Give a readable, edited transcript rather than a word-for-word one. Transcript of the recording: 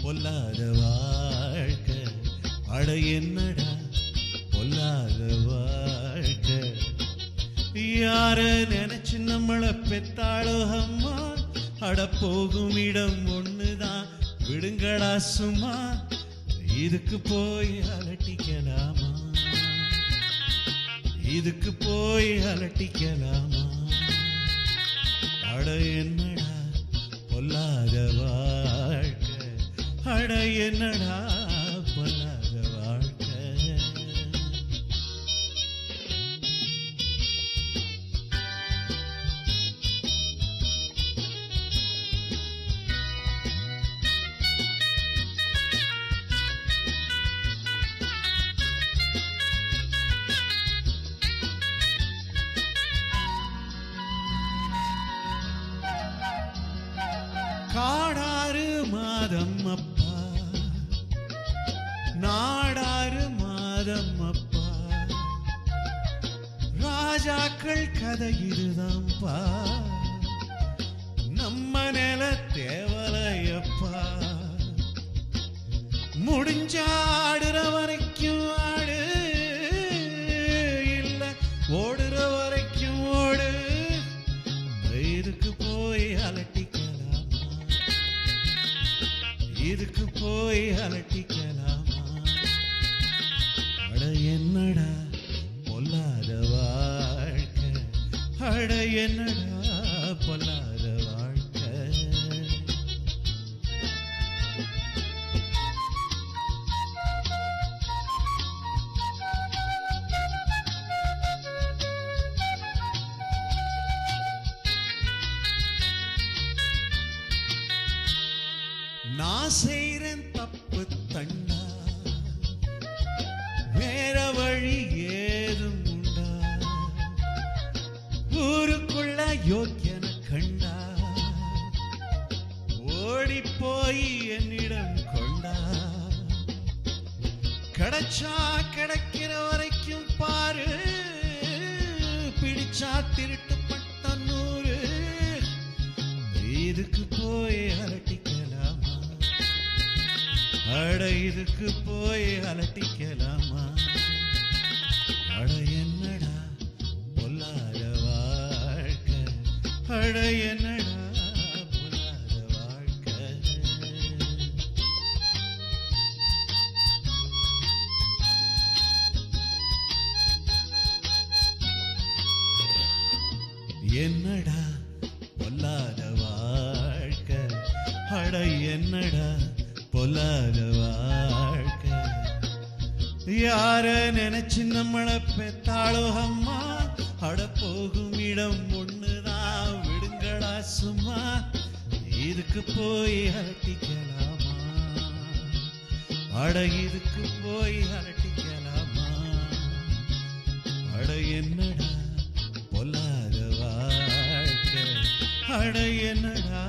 பொல்லாத வாழ்க்கை அட என்னடா பொல்லாத வாழ்க்கை யார நினைச்சு நம்மளை பெத்தாளோ அம்மா அட போகும் இடம் ஒண்ணுதான் விடுங்கடா சும்மா இதுக்கு போய் அலட்டிக்கலாமா இதுக்கு போய் அலட்டிக்கலாமா அட என்னடா பொல்லாத வாழ்க்கை அட என்னடா பொல்லாத வாழ்க்கை காடாறு மாதம் அப்பா நாடாறு மாதம் அப்பா ராஜாக்கள் கதை இதுதான்ப்பா நம்ம நில தேவலையப்பா முடிஞ்சாடுற வரைக்கும் ஆடு இல்ல ஓடுற வரைக்கும் ஓடு இதுக்கு போய் அலட்டிக்கலாமா இதுக்கு போய் அலட்டிக்கலாமா அட என்னடா பொல்லாத வாழ்க்கை அட என்னடா பொல்லாத வாழ்க்கை நான் செய்றேன் தப்பு தண்டா வேற வழி ஏதும் உண்டா ஊருக்குள்ள யோக்கியன கண்டா ஓடி போய் என்னிடம் கொண்டா கிடைச்சா கிடைக்கிற வரைக்கும் பாரு பிடிச்சா திருட்டு பட்ட 100 இதுக்கு போய் அலட்டிக்கலாமா அட இதுக்கு போய் அலட்டிக்கலாமா அட என்னடா பொல்லாத வாழ்க்கை அட என்னடா பொல்லாத வாழ்க்கை என்னடா பொல்லாத வாழ்க்கை அட என்னடா பொல்லாத வாழ்க்கை யார நினைச்சு நம்மளை பெத்தாளோ அம்மா அட போகும் இடம் ஒண்ணுதான் விடுங்கடா சும்மா இதுக்கு போய் அலட்டிக்கலாமா அட இதுக்கு போய் அலட்டிக்கலாமா அட என்னடா பொல்லாத வாழ்க்கை அட என்னடா